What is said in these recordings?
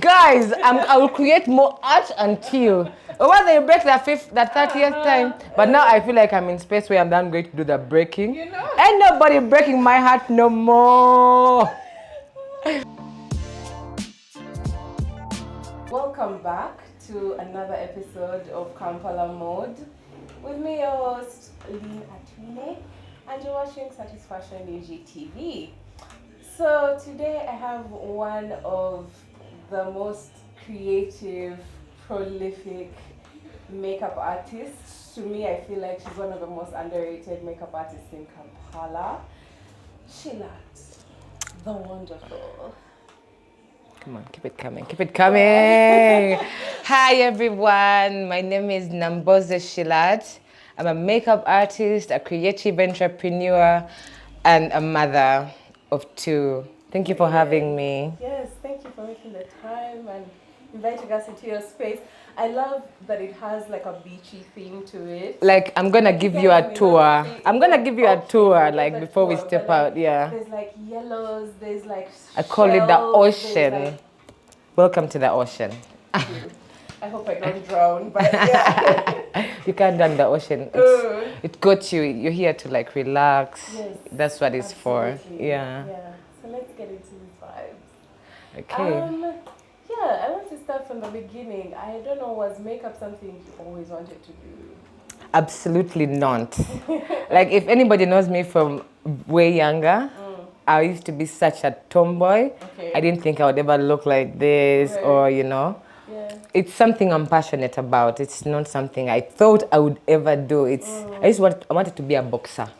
Guys, I will create more art until whether you break that 30th time. But now I feel like I'm in space where I'm not going to do the breaking. You know? Ain't nobody breaking my heart no more. Welcome back to another episode of Kampala Mode. With me, your host, Lynn Atwine, and you're watching Satisfashionug TV. So today I have one of the most creative, prolific makeup artists. To me, I feel like she's one of the most underrated makeup artists in Kampala. Shillat, the wonderful. Come on, keep it coming, keep it coming. Hi everyone, my name is Nambooze Shillat. I'm a makeup artist, a creative entrepreneur, and a mother of two. Thank you for having me. Yes, thank you for making the time and inviting us into your space. I love that it has like a beachy theme to it. Like, I'm gonna give you a tour. I'm gonna give you a tour, like, before we step out, yeah. There's like yellows, there's like I call it the shells, ocean. like... Welcome to the ocean. I hope I don't drown, but yeah. You can't drown the ocean. It got you. You're here to like relax. Yes, that's what it's absolutely. for. Yeah. Yeah. So let's get into these vibes. Okay. Yeah, I want to start from the beginning. I don't know, was makeup something you always wanted to do? Absolutely not. Like, if anybody knows me from way younger, I used to be such a tomboy. Okay. I didn't think I would ever look like this, Right. or, you know. Yeah. It's something I'm passionate about. It's not something I thought I would ever do. I wanted to be a boxer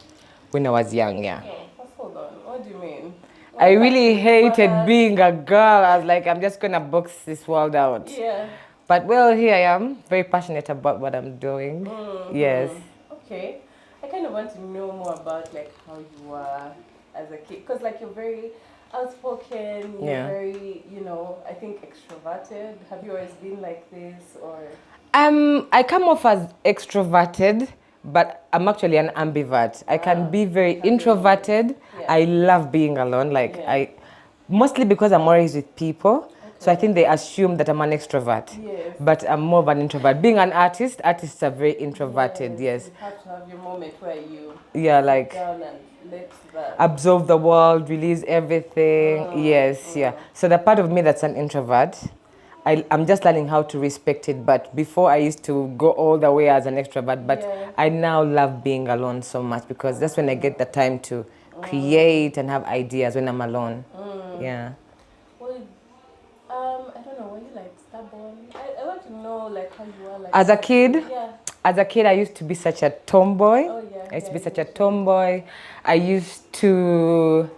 when I was young, yeah. Oh, hold on. What do you mean? I really hated being a girl. I was like, I'm just gonna box this world out. Yeah. But well, here I am, very passionate about what I'm doing. Yes. Okay. I kind of want to know more about like how you were as a kid, because like you're very outspoken, you're very, you know, I think extroverted. Have you always been like this, or? I come off as extroverted, but I'm actually an ambivert. I can be very introverted. Yeah. I love being alone. Mostly because I'm always with people. Okay. So I think they assume that I'm an extrovert. Yes. But I'm more of an introvert. Being an artist, artists are very introverted, yes. You have to have your moment where you sit down and let that absorb the world, release everything. Yes, yeah. So the part of me that's an introvert, I'm just learning how to respect it. But before I used to go all the way as an extrovert, but I now love being alone so much because that's when I get the time to create and have ideas, when I'm alone. Yeah. Well, I don't know, were you like stubborn? I want to know like how you are like as a kid. Yeah. As a kid, I used to be such a tomboy. Oh, yeah. I used to be such a tomboy. I used to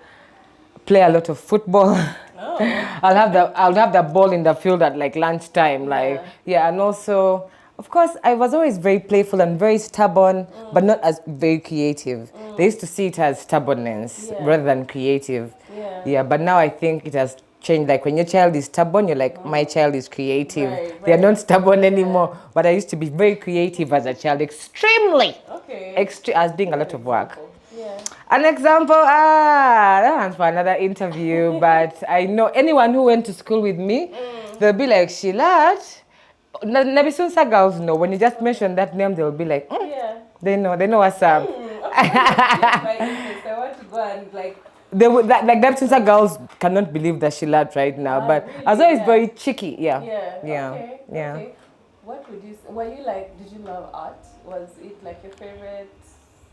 play a lot of football. Oh. I'll have the ball in the field at like lunchtime. And also, of course, I was always very playful and very stubborn, but not as very creative. They used to see it as stubbornness rather than creative. Yeah, but now I think it has changed. Like when your child is stubborn, you're like, my child is creative. Right. They're not stubborn anymore. But I used to be very creative as a child, extremely. Okay. I was doing a lot of work. Yeah. An example, that one's for another interview, but I know anyone who went to school with me, they'll be like, Shillat. Nambooze girls know. When you just mention that name, they'll be like, they know what's up. I want to go and like... They would, like Nambooze girls cannot believe that Shillat right now, but really? I was always very cheeky, Yeah. Okay. What would you... Were you like... Did you love art? Was it like your favorite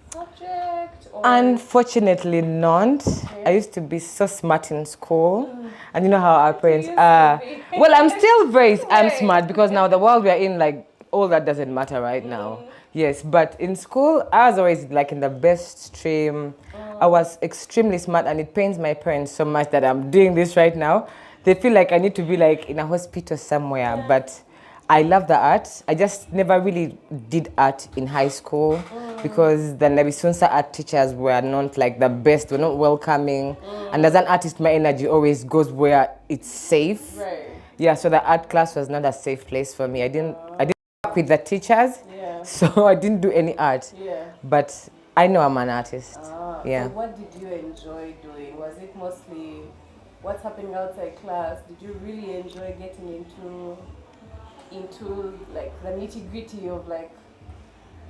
subject? Or? Unfortunately not. Okay. I used to be so smart in school. And you know how our parents are. Well, I'm still I'm smart because now the world we're in, like, all that doesn't matter right now. Yes, but in school, I was always like in the best stream. I was extremely smart, and it pains my parents so much that I'm doing this right now. They feel like I need to be like in a hospital somewhere, but I love the art. I just never really did art in high school because the Nambooze art teachers were not like the best, were not welcoming. And as an artist, my energy always goes where it's safe. Right. Yeah, so the art class was not a safe place for me. I didn't work with the teachers, so I didn't do any art. Yeah. But I know I'm an artist. Yeah. So what did you enjoy doing? Was it mostly what's happening outside class? Did you really enjoy getting into like the nitty gritty of like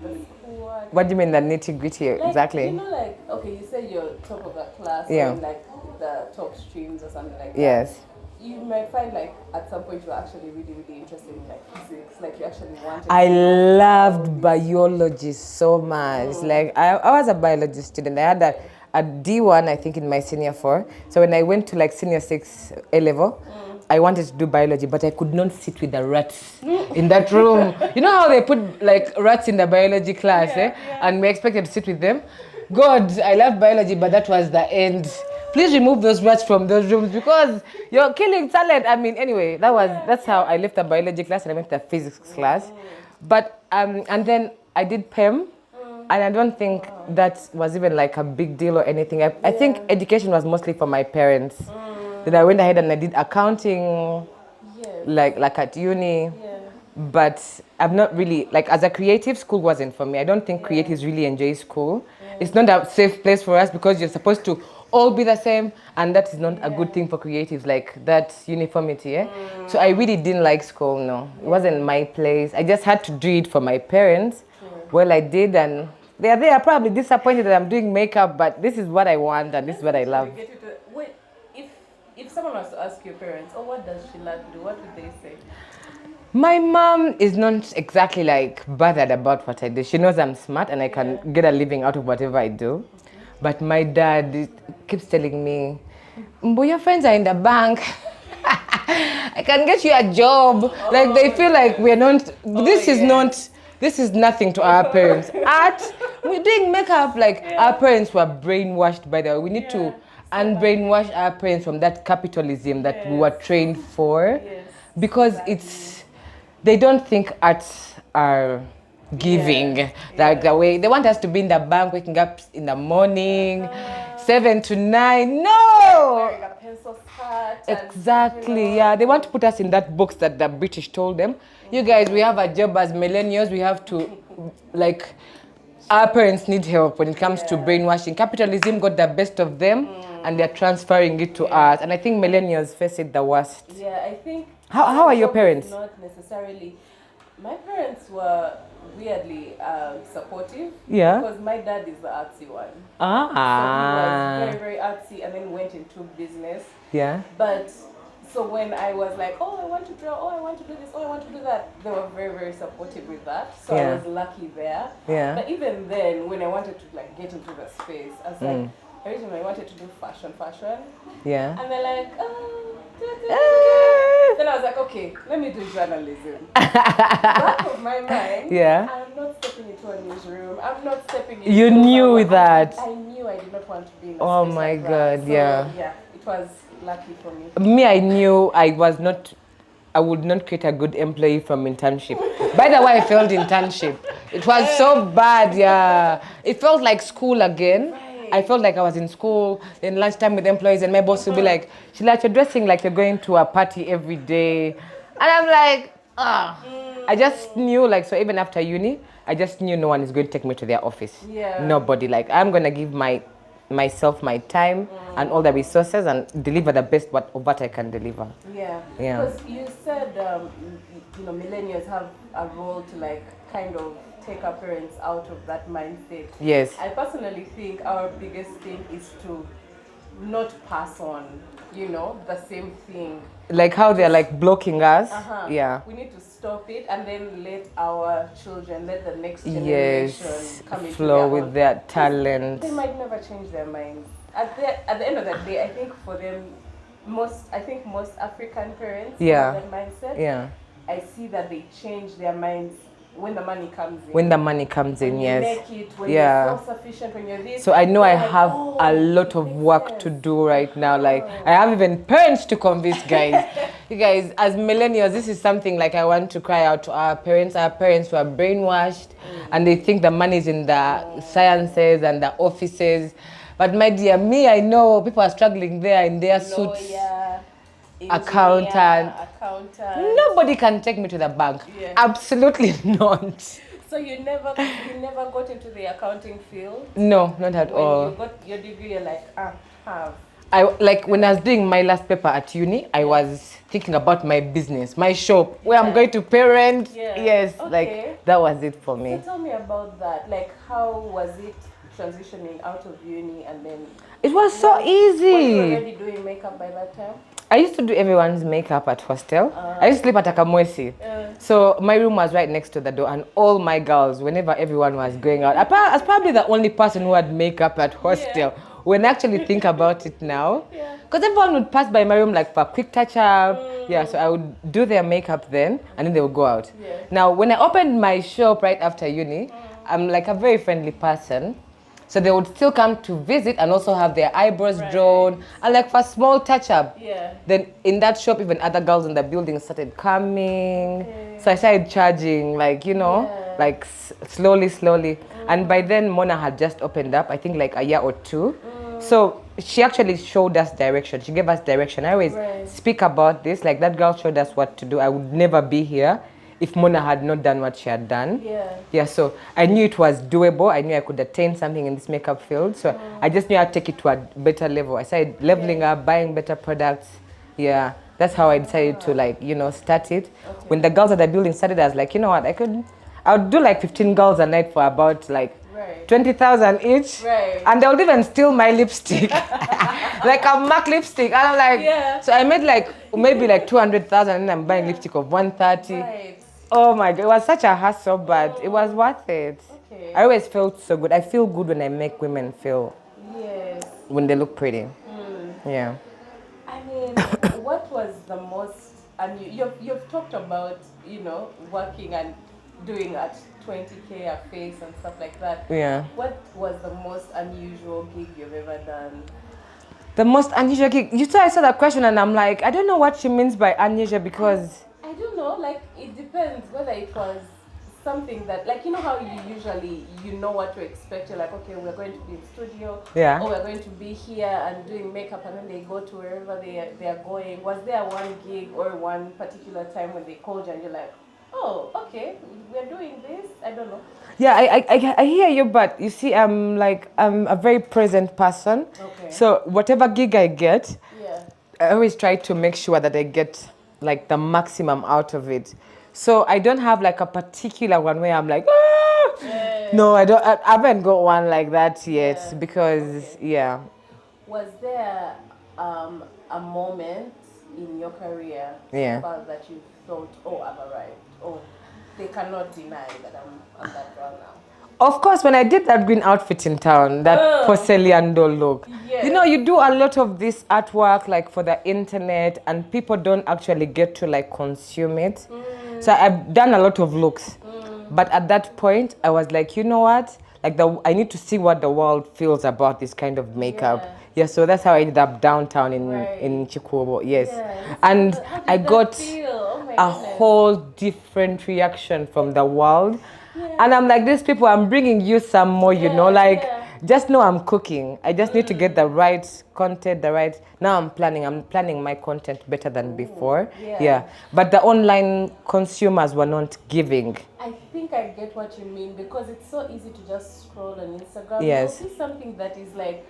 the schoolwork? What do you mean the nitty gritty Like, exactly? you know, like, okay, you say you're top of the class Yeah. or in like the top streams or something like that. Yes. You might find like at some point you're actually really, really interested in like physics, like you actually wanted I to know loved all this. biology so much. Like I was a biology student. I had a D1, I think, in my senior 4. So when I went to like senior 6 A level, I wanted to do biology, but I could not sit with the rats in that room. You know how they put like rats in the biology class, and we expected to sit with them? God, I love biology, but that was the end. Please remove those rats from those rooms because you're killing talent. I mean, anyway, that's how I left the biology class and I went to the physics class. But and then I did PEM, and I don't think that was even like a big deal or anything. I think education was mostly for my parents. Then I went ahead and I did accounting, like at uni. Yeah. But I'm not really, like, as a creative, school wasn't for me. I don't think creatives really enjoy school. It's not a safe place for us because you're supposed to all be the same, and that is not a good thing for creatives, like that uniformity. So I really didn't like school, no. It wasn't my place. I just had to do it for my parents. Well, I did, and they are probably disappointed that I'm doing makeup, but this is what I want and this is what I love. Wait, if someone was to ask your parents, oh, what does Shillat do? What would they say? My mom is not exactly like bothered about what I do. She knows I'm smart and I can get a living out of whatever I do. But my dad keeps telling me, "Mbo, your friends are in the bank. I can get you a job." Like they feel like we're not, this is nothing to our parents. We're doing makeup, like our parents were brainwashed by the way. We need to unbrainwash our parents from that capitalism that we were trained for. Because they don't think arts are giving like the way they want us to be in the bank, waking up in the morning, 7 to 9. No, Wearing a pencil skirt. exactly. Yeah, they want to put us in that box that the British told them. You guys, we have a job as millennials. We have to, like, our parents need help when it comes to brainwashing. Capitalism got the best of them, and they're transferring it to us. And I think millennials face it the worst. Yeah, I think. How are your parents? Not necessarily. My parents were weirdly supportive. Yeah. Because my dad is the artsy one. Ah. So he was very, very artsy and then went into business. Yeah. But so when I was like, oh, I want to draw, oh, I want to do this, oh, I want to do that, they were very, very supportive with that. So I was lucky there. Yeah. But even then, when I wanted to like get into the space, I was like, originally I wanted to do fashion. Yeah. And they're like, then I was like, okay, let me do journalism. Back of my mind, I'm not stepping into a newsroom. I'm not stepping into. You knew that. I knew I did not want to be in a Oh space my like God, that. So, yeah. It was lucky for me. Me, I knew I would not create a good employee from internship. By the way, I failed internship. It was so bad, yeah. It felt like school again. I felt like I was in school, then lunchtime with employees, and my boss would be like, "Shillat, you're dressing like you're going to a party every day." And I'm like, I just knew, like, so even after uni, I just knew no one is going to take me to their office. Yeah. Nobody. Like, I'm going to give myself my time and all the resources and deliver the best of what I can deliver. Yeah. Yeah. Because you said, millennials have a role to like kind of take our parents out of that mindset. Yes. I personally think our biggest thing is to not pass on, the same thing. Like how they're like blocking us. Yeah. We need to stop it and then let our children, let the next generation come into flow their with own. their talent. They might never change their minds. At the end of the day, I think for them, most African parents have that mindset. Yeah. I see that they change their minds when the money comes in. When the money comes in, when yes. you make it, when you're self-sufficient, when you're this. So I know I like, have a lot of work to do right now. Like I have even parents to convince, guys. You guys, as millennials, this is something like I want to cry out to our parents. Our parents were brainwashed and they think the money is in the sciences and the offices. But my dear, me, I know people are struggling there in their suits. Accountant. Nobody can take me to the bank. Yeah. Absolutely not. So you never got into the accounting field? No, not at all. When you got your degree, you're like, have. when I was doing my last paper at uni, I was thinking about my business, my shop, where I'm going to parent. Yes, like that was it for me. So tell me about that. Like, how was it transitioning out of uni and then? It was so easy. Were you already doing makeup by that time? I used to do everyone's makeup at hostel. I used to sleep at Akamwesi. So my room was right next to the door, and all my girls, whenever everyone was going out, I was probably the only person who had makeup at hostel. When I actually think about it now, because everyone would pass by my room like for a quick touch up. Yeah, so I would do their makeup then, and then they would go out. Now, when I opened my shop right after uni, I'm like a very friendly person. So they would still come to visit and also have their eyebrows drawn and like for a small touch up. Then in that shop, even other girls in the building started coming. So I started charging, like, like slowly. And by then, Mona had just opened up, I think like a year or two. So she actually showed us direction. She gave us direction. I always speak about this, like that girl showed us what to do. I would never be here if Mona had not done what she had done. Yeah, so I knew it was doable. I knew I could attain something in this makeup field. So I just knew I'd take it to a better level. I started leveling up, buying better products. Yeah, that's how I decided to start it. When the girls at the building started, I was like, you know what, I would do like 15 girls a night for about like 20,000 each. And they would even steal my lipstick. Like a MAC lipstick. And I'm like, so I made like maybe like 200,000 and I'm buying lipstick of 130. Oh my God, it was such a hassle, but it was worth it. I always felt so good. I feel good when I make women feel when they look pretty. Yeah. I mean, what was the most, and you've talked about, working and doing at 20K a face and stuff like that. Yeah. What was the most unusual gig you've ever done? The most unusual gig? I saw that question and I'm like, I don't know what she means by unusual because... I don't know, like it depends whether it was something that, like, you know how you usually, know what to expect. You're like, okay, we're going to be in studio, or we're going to be here and doing makeup, and then they go to wherever they are going. Was there one gig or one particular time when they called you and you're like, oh, okay, we're doing this? I don't know. Yeah, I hear you, but you see, I'm a very present person. So whatever gig I get, I always try to make sure that I get like the maximum out of it. So I don't have like a particular one where I'm like, no, I haven't got one like that yet because, Was there a moment in your career so far that you thought, oh, I've arrived? Oh, they cannot deny that I'm that girl now? Of course, when I did that green outfit in town, that porcelain doll look, you do a lot of this artwork like for the internet and people don't actually get to like consume it. So I've done a lot of looks. But at that point, I was like, you know what? Like I need to see what the world feels about this kind of makeup. Yeah, so that's how I ended up downtown in Chikuobo. Yes. And I got a whole different reaction from the world. And I'm like, these people, I'm bringing you some more, just know I'm cooking. I just need to get the right content, now I'm planning my content better than before. But the online consumers were not giving. I think I get what you mean because it's so easy to just scroll on Instagram. Yes. You'll see something that is like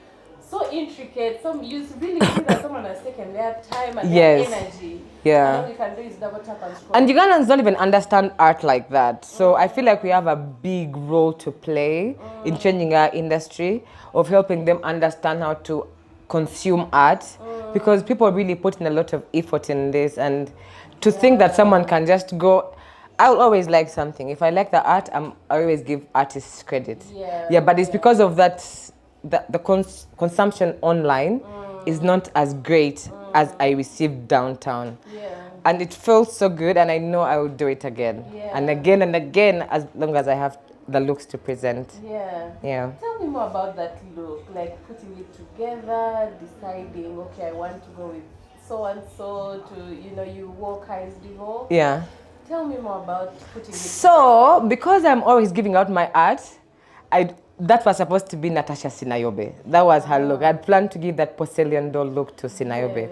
so intricate. You really see that someone has taken their time and their energy. And all you can do is double tap and scroll. And Ugandans don't even understand art like that. So I feel like we have a big role to play in changing our industry, of helping them understand how to consume art, because people really put in a lot of effort in this. And to think that someone can just go, I'll always like something. If I like the art, I always give artists credit. But it's because of that, the consumption online is not as great as I received downtown. And it feels so good, and I know I will do it again. And again and again, as long as I have the looks to present. Tell me more about that look, like putting it together, deciding, okay, I want to go with so and so to, you wore Kai's Divo. Tell me more about putting it together. Because I'm always giving out my art, that was supposed to be Natasha Sinayobe. That was her look. I'd planned to give that porcelain doll look to Sinayobe.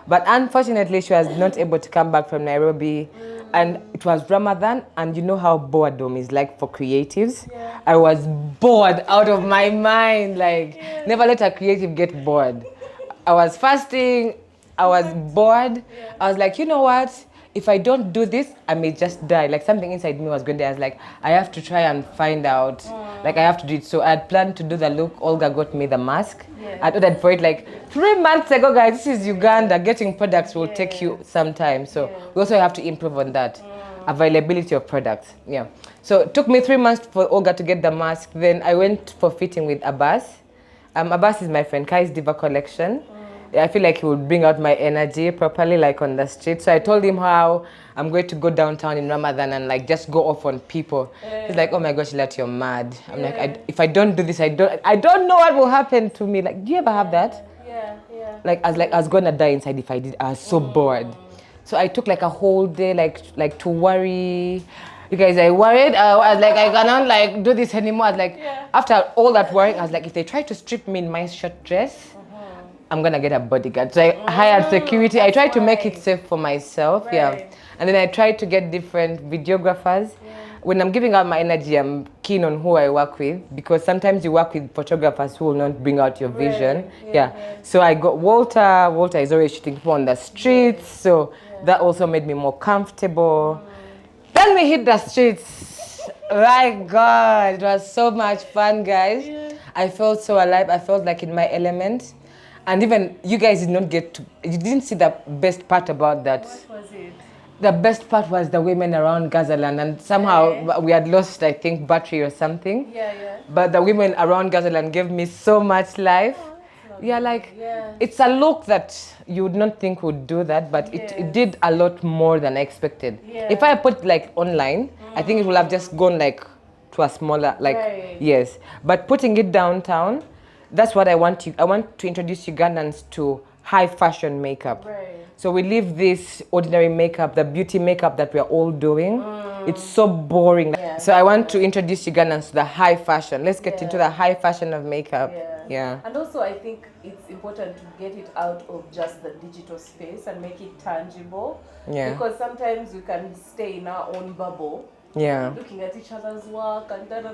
But unfortunately, she was not able to come back from Nairobi. And it was Ramadan, and you know how boredom is like for creatives. I was bored out of my mind. Like, never let a creative get bored. I was fasting. I was bored. I was like, you know what? If I don't do this, I may just die. Like something inside me was going there. I was like, I have to try and find out. Like I have to do it. So I had planned to do the look. Olga got me the mask. I ordered for it like 3 months ago, guys. This is Uganda. Getting products will take you some time. So we also have to improve on that. Availability of products. Yeah. So it took me 3 months for Olga to get the mask. Then I went for fitting with Abbas. Abbas is my friend. Kai's Diva collection. I feel like he would bring out my energy properly, like on the street. So I told him how I'm going to go downtown in Ramadan and like just go off on people. He's like, "Oh my gosh, Shillat, you're mad." I'm like, if I don't do this, I don't know what will happen to me. Like, do you ever have that? Yeah. Like I was gonna die inside if I did. I was so bored. So I took like a whole day, like to worry. You guys, I worried. I was like, I cannot like do this anymore. I was like, after all that worrying, I was like, if they try to strip me in my short dress, I'm gonna get a bodyguard. So I hired security. I tried to make it safe for myself. Yeah. And then I tried to get different videographers. When I'm giving out my energy, I'm keen on who I work with because sometimes you work with photographers who will not bring out your vision. So I got Walter. Walter is always shooting people on the streets. So that also made me more comfortable. Then we hit the streets. My God, it was so much fun, guys. I felt so alive. I felt like in my element. And even you guys did not get to, you didn't see the best part about that. What was it? The best part was the women around Gazaland, and somehow we had lost, I think, battery or something. But the women around Gazaland gave me so much life. It's a look that you would not think would do that, but it did a lot more than I expected. If I put like online, I think it would have just gone like to a smaller, yes. But putting it downtown, that's what I want to. I want to introduce Ugandans to high fashion makeup. So we leave this ordinary makeup, the beauty makeup that we are all doing. It's so boring. So I want to introduce Ugandans to the high fashion. Let's get into the high fashion of makeup. And also I think it's important to get it out of just the digital space and make it tangible. Because sometimes we can stay in our own bubble. Looking at each other's work and and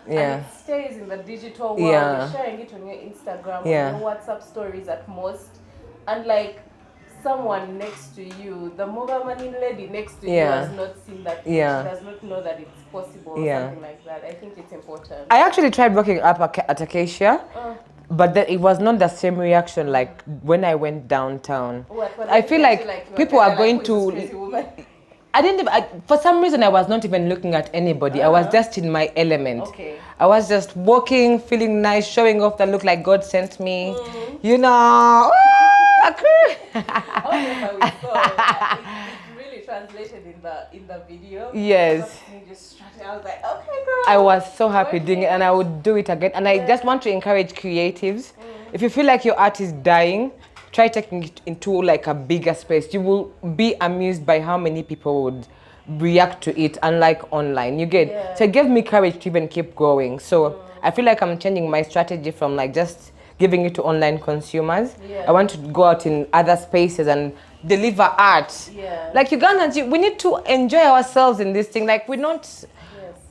it stays in the digital world. You're sharing it on your Instagram, on your WhatsApp stories at most, and like someone next to you, the Mogamani lady next to you has not seen that. She does not know that it's possible or something like that. I think it's important. I actually tried working up at Acacia, but it was not the same reaction like when I went downtown. I feel like people are going to. I didn't even, for some reason I was not even looking at anybody. I was just in my element. I was just walking, feeling nice, showing off the look like God sent me. You know. It really translated in the video. Yes. I was like, okay, girl. I was so happy doing it, and I would do it again. And I just want to encourage creatives. If you feel like your art is dying, try taking it into like a bigger space. You will be amused by how many people would react to it, unlike online. You get so it gave me courage to even keep going. So I feel like I'm changing my strategy from like just giving it to online consumers. I want to go out in other spaces and deliver art. Like Ugandans, we need to enjoy ourselves in this thing. Like we're not.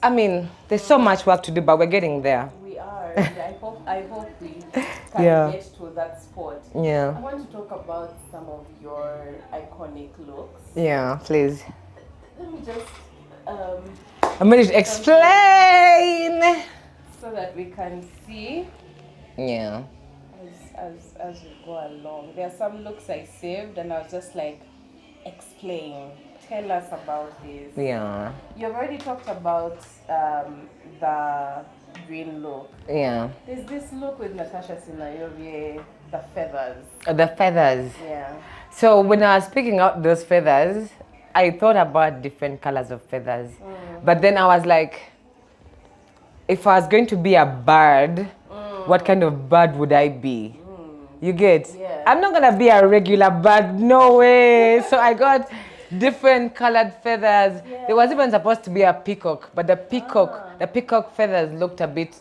I mean, there's so much work to do, but we're getting there. We are. I hope we can get to that spot. I want to talk about some of your iconic looks. Yeah, please. Let me just I'm ready to explain so that we can see. As we go along. There are some looks I saved and I was just like, explain. Tell us about this. You've already talked about the green look. There's this look with Natasha Sinayoye, the feathers. The feathers. So when I was picking out those feathers, I thought about different colors of feathers. But then I was like, if I was going to be a bird, what kind of bird would I be? You get? I'm not gonna be a regular bird, no way. So I got different colored feathers. There was even supposed to be a peacock, but the peacock feathers looked a bit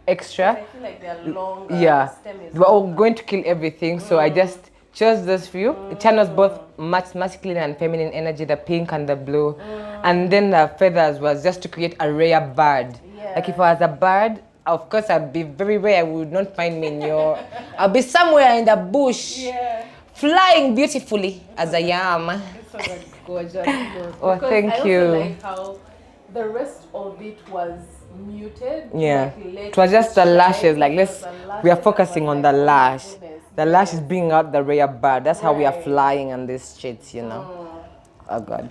extra. I feel like they're long. They were all going to kill everything. So I just chose those few. It channels both masculine and feminine energy, the pink and the blue. And then the feathers was just to create a rare bird. Like if I was a bird, of course, I'd be very rare. I would not find me in your. I'll be somewhere in the bush, flying beautifully as I am. It's a gorgeous look. Oh, Because thank I also you. like how the rest of it was muted. Yeah, Like, let it was just the shine. lashes. Like It was let's, the lashes we are that focusing was on like, the oh my lash. goodness, The lash is yes. bringing out the rare bird. That's how we are Right. flying on these streets, you know. Oh God.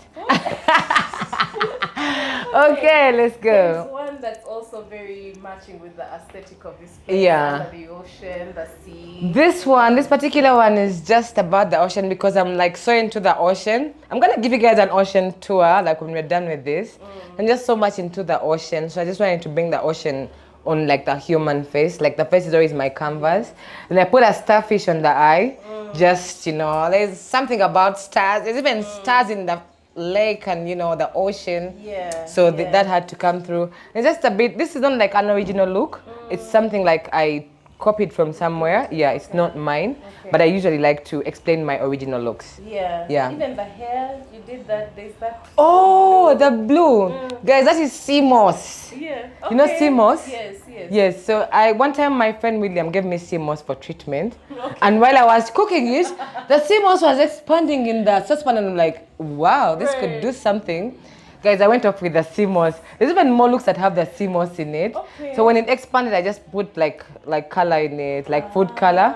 Okay, Okay, let's There's go. one that's also very matching with the aesthetic of this place. Yeah. Under the ocean, the sea. This particular one is just about the ocean because I'm like so into the ocean. I'm gonna give you guys an ocean tour like when we're done with this. I'm just so much into the ocean, so I just wanted to bring the ocean on like the human face. Like the face is always my canvas, and I put a starfish on the eye. Just there's something about stars. There's even stars in the lake and the ocean. Yeah. So that had to come through. It's just a bit. This is not like an original look. It's something like I copied from somewhere. Yeah, it's not mine. But I usually like to explain my original looks. Yeah. Yeah. Even the hair, you did that. There's that. Oh, the blue. Guys, that is sea moss. Yeah. You know sea moss? Yes. Yes, so one time my friend William gave me sea moss for treatment. And while I was cooking it, the sea moss was expanding in the saucepan and I'm like, wow, this could do something. Guys, I went off with the sea moss. There's even more looks that have the sea moss in it. So when it expanded, I just put like color in it, like food color.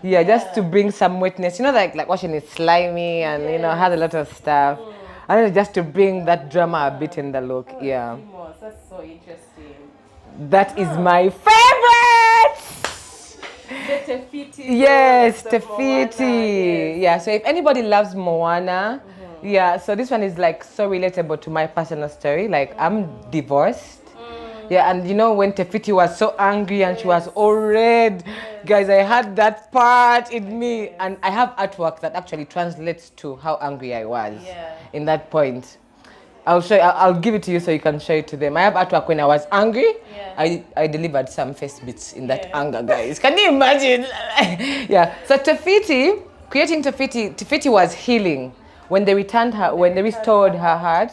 Yeah, just to bring some wetness. Like ocean is slimy and has a lot of stuff. And just to bring that drama a bit in the look. Yeah. Sea moss. That's so interesting. That is my favorite. The Tefiti. Yes, the Tefiti. Moana, yes. Yeah, so if anybody loves Moana, yeah, so this one is like so relatable to my personal story. Like I'm divorced. Yeah, and when Tefiti was so angry and she was all red, guys, I had that part in me. And I have artwork that actually translates to how angry I was in that point. I'll show you, I'll give it to you so you can show it to them. I have artwork when I was angry. I delivered some face bits in that anger, guys. Can you imagine? Yeah. So Tefiti, creating Tefiti was healing. When they restored her heart,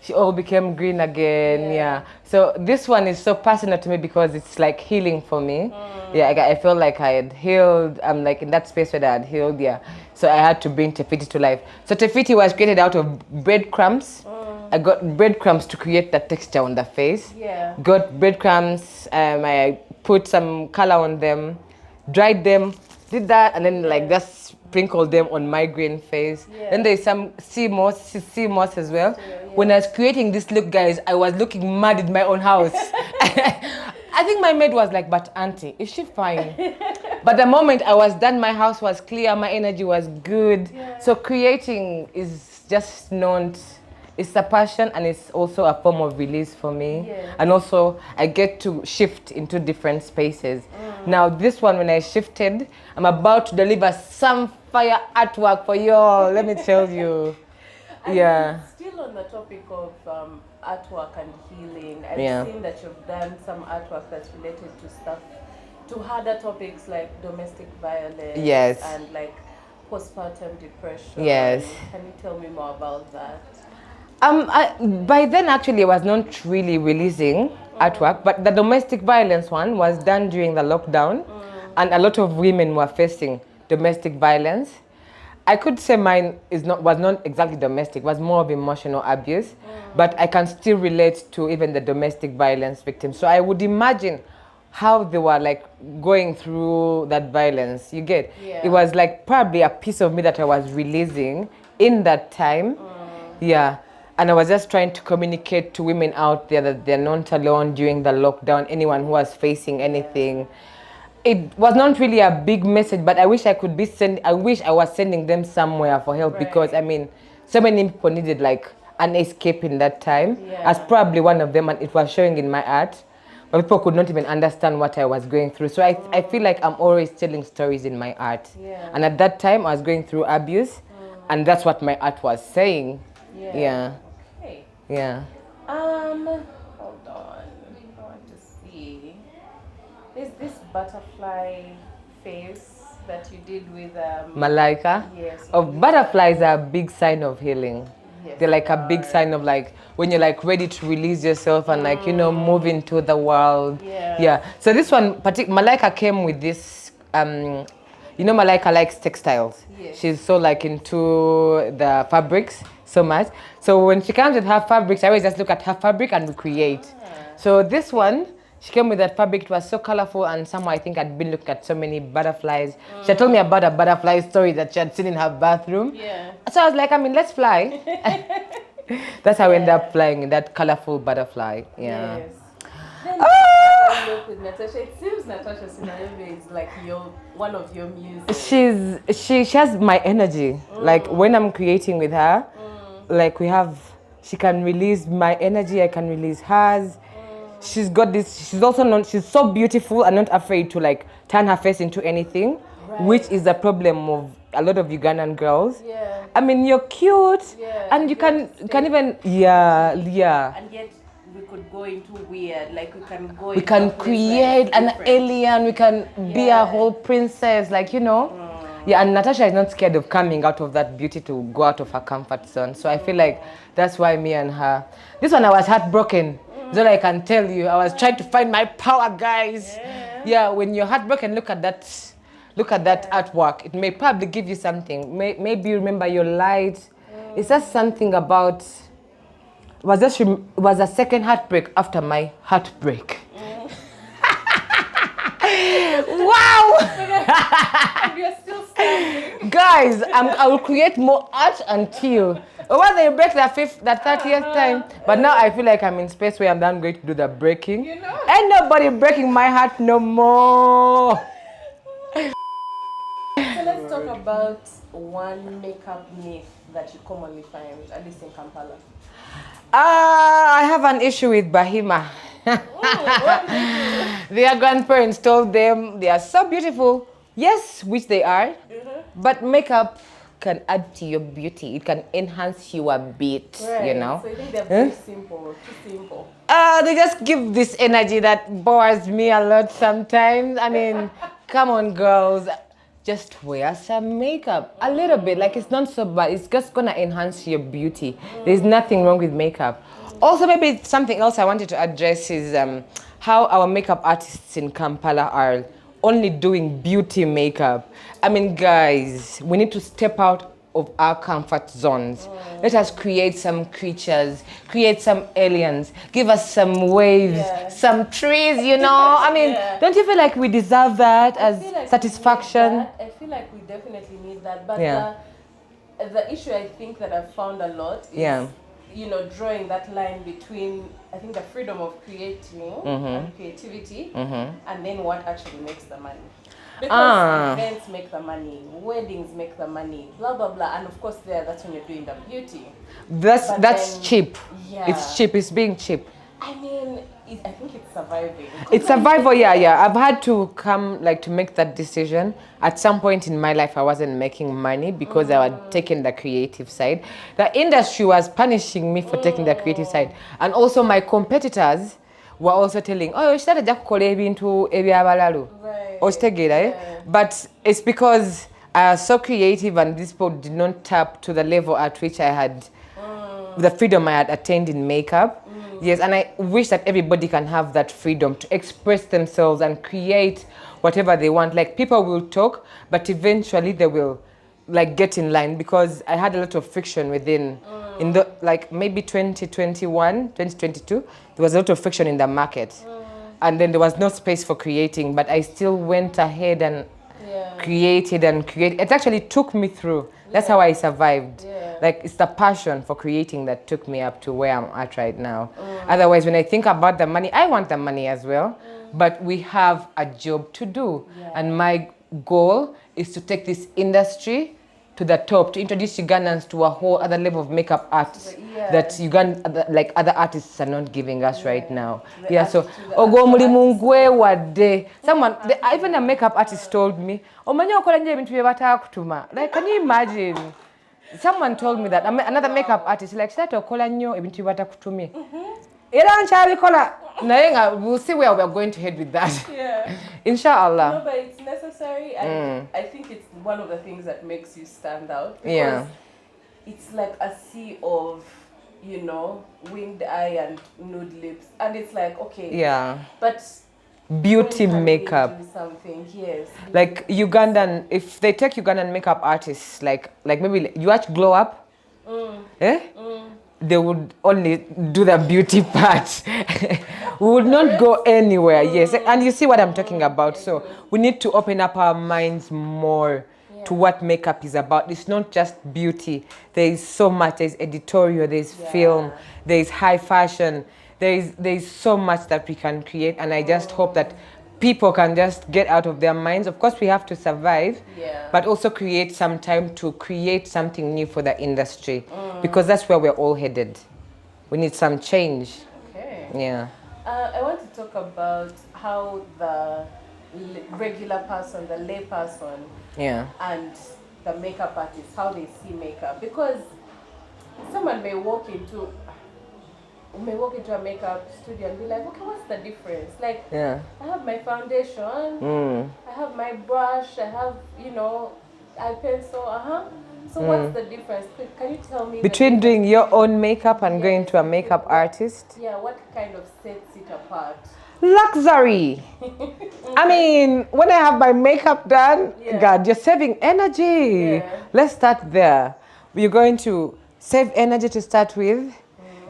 she all became green again. Yeah. So this one is so personal to me because it's like healing for me. Yeah, I felt like I had healed. I'm like in that space where I had healed. Yeah. So I had to bring Tefiti to life. So Tefiti was created out of breadcrumbs. I got breadcrumbs to create the texture on the face. Yeah. Got breadcrumbs. I put some color on them, dried them, did that, and then like just sprinkled them on my green face. Then there's some sea moss as well. When I was creating this look, guys, I was looking mad in my own house. I think my maid was like, but auntie, is she fine? But the moment I was done, my house was clear, my energy was good. So creating is just not, it's a passion and it's also a form of release for me. And also I get to shift into different spaces. Now this one, when I shifted, I'm about to deliver some fire artwork for y'all, let me tell you. And still on the topic of artwork and healing, I've seen that you've done some artwork that's related to stuff, to harder topics like domestic violence and like postpartum depression. Can you tell me more about that? By then, actually, I was not really releasing artwork, but the domestic violence one was done during the lockdown, and a lot of women were facing domestic violence. I could say mine was not exactly domestic, was more of emotional abuse, but I can still relate to even the domestic violence victims. So I would imagine how they were like going through that violence. You get? It was like probably a piece of me that I was releasing in that time. Yeah. And I was just trying to communicate to women out there that they're not alone during the lockdown, anyone who was facing anything. It was not really a big message, but I wish I was sending them somewhere for help because I mean, so many people needed like an escape in that time. As probably one of them, and it was showing in my art. But people could not even understand what I was going through. So I feel like I'm always telling stories in my art. And at that time, I was going through abuse, and that's what my art was saying. Okay. Hold on. I want to see. There's this butterfly face that you did with Malaika. Yes. Butterflies are a big sign of healing. Yes, they're like a big sign of like when you're like ready to release yourself and like, you know, move into the world. Yeah. So this one, Malaika came with this, you know, Malaika likes textiles. Yes. She's so like into the fabrics so much. So when she comes with her fabrics, I always just look at her fabric and we create. So this one, she came with that fabric. It was so colorful, and somehow I think I'd been looking at so many butterflies. She had told me about a butterfly story that she had seen in her bathroom. Yeah. So I was like, I mean, let's fly. That's how we ended up flying in that colorful butterfly. Yeah. Yes. Then I look with Natasha. It seems Natasha Sinayobe is like one of your muses. She has my energy. Like when I'm creating with her, like she can release my energy. I can release hers. She's got this. She's also not. She's so beautiful and not afraid to like turn her face into anything, which is the problem of a lot of Ugandan girls. Yeah. I mean, you're cute, and you can even And yet we could go into weird. Like we can create an alien. We can be a whole princess. Like, you know. Yeah, and Natasha is not scared of coming out of that beauty to go out of her comfort zone. So I feel like that's why me and her. This one I was heartbroken. That's all I can tell you. I was trying to find my power, guys. Yeah, when you're heartbroken, look at that artwork. It may probably give you something. Maybe you remember your light. It's just something about. Was a second heartbreak after my heartbreak. Wow! And you're still standing. Guys, I will create more art until whether they break that 30th time. But now I feel like I'm in space where I'm done going to do the breaking. You know? Ain't nobody breaking my heart no more. So let's talk about one makeup myth that you commonly find, at least in Kampala. I have an issue with Bahima. What did they do? Their grandparents told them they are so beautiful. Yes, which they are. But makeup can add to your beauty. It can enhance you a bit, you know. So I think they're very simple, too simple. They just give this energy that bores me a lot sometimes. I mean, come on, girls. Just wear some makeup. A little bit. Like, it's not so bad. It's just going to enhance your beauty. There's nothing wrong with makeup. Also, maybe something else I wanted to address is how our makeup artists in Kampala are only doing beauty makeup. I mean, guys, we need to step out of our comfort zones. Let us create some creatures, create some aliens, give us some waves, some trees, you know. I mean, don't you feel like we deserve that as satisfaction? I feel like we definitely need that. But the issue I think that I've found a lot is, you know, drawing that line between, I think, the freedom of creating and creativity and then what actually makes the money. Because events make the money, weddings make the money, blah, blah, blah. And of course that's when you're doing the beauty. That's cheap. Yeah. It's cheap. It's being cheap. I mean, I think it's surviving. It's survival, yeah. I've had to to make that decision. At some point in my life, I wasn't making money because I had taken the creative side. The industry was punishing me for taking the creative side. And also my competitors were also telling, oh, shitara kukola ebintu ebyabalalu. But it's because I was so creative and these people did not tap to the level at which I had the freedom I had attained in makeup. Yes, and I wish that everybody can have that freedom to express themselves and create whatever they want. Like, people will talk, but eventually they will like get in line, because I had a lot of friction within in the maybe 2021, 2022, there was a lot of friction in the market. And then there was no space for creating, but I still went ahead and created. It actually took me through. That's how I survived. Like, it's the passion for creating that took me up to where I'm at right now. Otherwise, when I think about the money, I want the money as well, but we have a job to do. And my goal is to take this industry to the top, to introduce Ugandans to a whole other level of makeup arts that other artists are not giving us right now. So someone, even a makeup artist told me, like, can you imagine? Someone told me that, another makeup artist, like, we'll see where we're going to head with that. Inshallah. No, but it's necessary, and I think it's one of the things that makes you stand out. Because it's like a sea of, you know, winged eye and nude lips, and it's like, okay, Yeah. but Beauty when can makeup. we do something? Yes. Like Ugandan, if they take Ugandan makeup artists, like maybe you watch Glow Up, they would only do the beauty part. We would not go anywhere. Yes, and you see what I'm talking about. So we need to open up our minds more to what makeup is about. It's not just beauty. There is so much. There's editorial. There's film. There's high fashion. There's so much that we can create, and I just hope that people can just get out of their minds. Of course, we have to survive, but also create some time to create something new for the industry, because that's where we're all headed. We need some change. Okay. Yeah. I want to talk about how the regular person, the lay person, and the makeup artist, how they see makeup, because someone may walk into a makeup studio and be like, okay, what's the difference? Like, I have my foundation, I have my brush, I have, you know, eye pencil, So what's the difference? Can you tell me between doing your own makeup and going to a makeup artist? Yeah, what kind of sets it apart? Luxury. I mean, when I have my makeup done, God, you're saving energy. Let's start there. You're going to save energy to start with.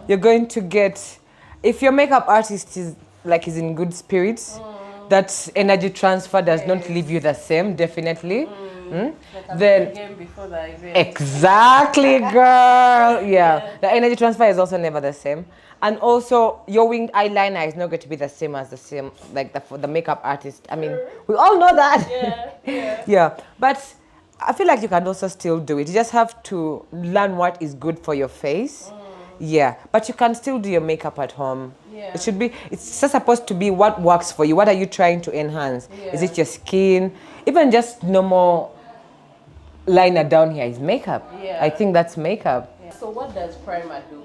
You're going to get, if your makeup artist is in good spirits, that energy transfer does not leave you the same, definitely. Then Game before the event. exactly, girl. Yeah, the energy transfer is also never the same. And also, your winged eyeliner is not going to be the same as the makeup artist. I mean, we all know that. Yeah. But I feel like you can also still do it. You just have to learn what is good for your face. Yeah, but you can still do your makeup at home. It's just supposed to be what works for you. What are you trying to enhance? Is it your skin? Even just normal liner down here is makeup. I think that's makeup. So what does primer do?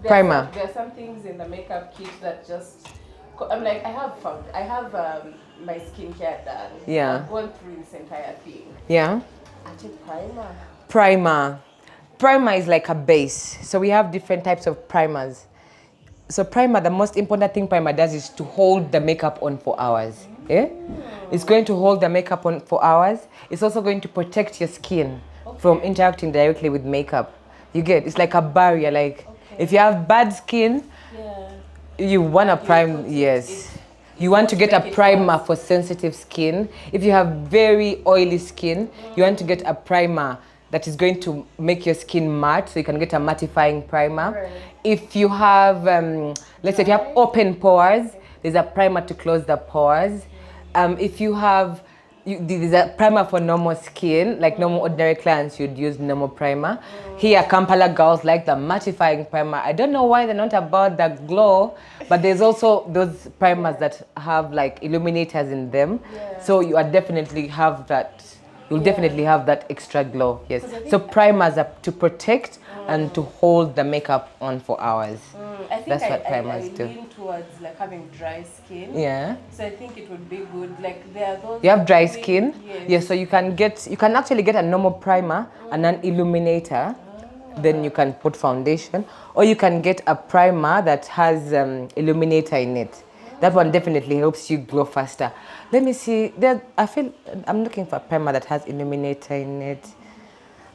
There are some things in the makeup kit that just, I'm like, I have my skincare done. I've gone through this entire thing. Yeah. Actually, primer. Primer is like a base. So we have different types of primers. So primer, the most important thing primer does is to hold the makeup on for hours. It's going to hold the makeup on for hours. It's also going to protect your skin from interacting directly with makeup. You get, it's like a barrier. Like if you have bad skin, you want to prime, you want to get a primer for sensitive skin. If you have very oily skin, you want to get a primer that is going to make your skin matte, so you can get a mattifying primer. If you have, let's say if you have open pores, there's a primer to close the pores. If you have, there's a primer for normal skin, like normal ordinary clients, you'd use normal primer. Here, Kampala girls like the mattifying primer. I don't know why they're not about the glow, but there's also those primers that have like illuminators in them. So you are definitely have that. You'll definitely have that extra glow, yes. So primers are to protect and to hold the makeup on for hours. I think that's what primers do. I lean towards like having dry skin. Yeah. So I think it would be good. Like there are those. You have dry skin? Yes. So you can actually get a normal primer and an illuminator. Then you can put foundation, or you can get a primer that has illuminator in it. That one definitely helps you glow faster. Let me see. I feel I'm looking for a primer that has illuminator in it.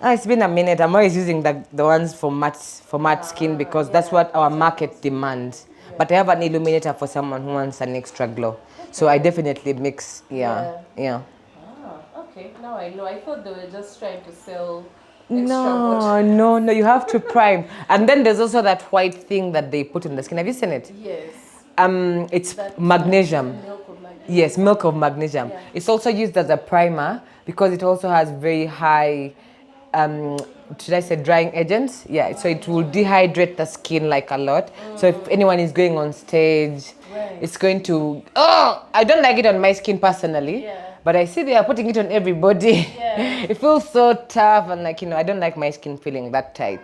It's been a minute. I'm always using the ones for matte skin because that's what our market demands. But I have an illuminator for someone who wants an extra glow. So I definitely mix. Yeah. Okay. Now I know. I thought they were just trying to sell. No. You have to prime. And then there's also that white thing that they put in the skin. Have you seen it? Yes. It's magnesium. Milk of magnesium. Yes, milk of magnesium. It's also used as a primer because it also has very high, should I say drying agents? Yeah, so it will dehydrate the skin like a lot. So if anyone is going on stage, it's going to, I don't like it on my skin personally. But I see they are putting it on everybody. It feels so tough and I don't like my skin feeling that tight.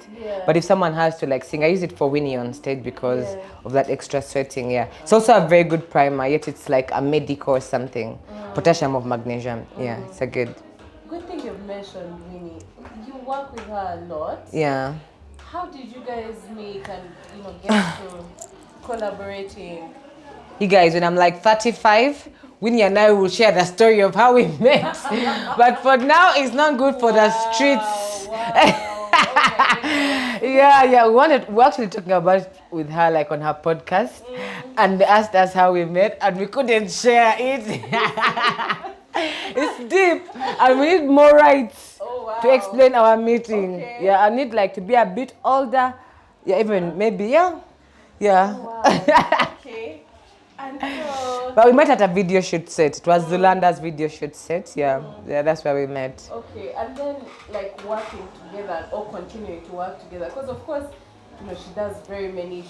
But if someone has to sing, I use it for Winnie on stage because of that extra sweating. It's also a very good primer, yet it's like a medical or something. Potassium of magnesium. It's a good. Good thing you've mentioned Winnie. You work with her a lot. Yeah. How did you guys meet and get to collaborating? You guys, when I'm like 35, Winnie and I will share the story of how we met. But for now, it's not good for the streets. Wow. Okay. Yeah. We're actually talking about it with her like on her podcast, and they asked us how we met, and we couldn't share it. It's deep, and we need more rights to explain our meeting. Okay. Yeah, I need like to be a bit older. Yeah, even maybe yeah. Wow. Okay. And so. But we met at a video shoot set. It was Zolanda's video shoot set. Yeah, that's where we met. Okay, and then like working together or continuing to work together, because of course, she does very many